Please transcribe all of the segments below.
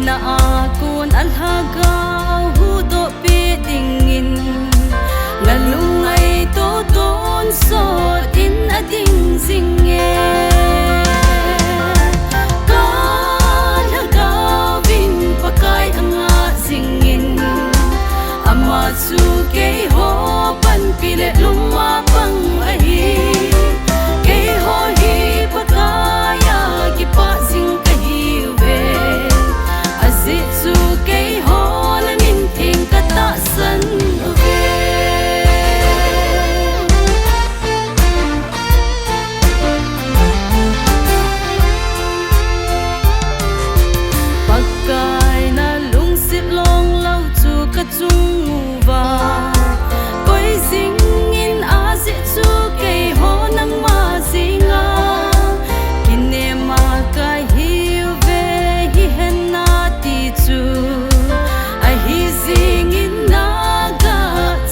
na akon alhagaw hudo pidingin ngalungay toton sot in ading singe kalhagawin pakay anga singin amatsuke ho panpile lumapang ahi kay ho hi pakaya kipasing kahiwe azitsuke ho laminting katasan uve pagkay na lungsip long lau chu kachung uva koi singin azitsuke ho nang masinga kinema kai hive hi henna ti chu ai hi singin naga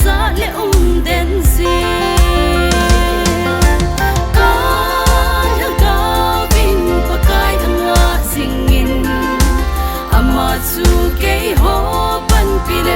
cha le den si kalhagawin pakay anga singin amatsuke ho panpile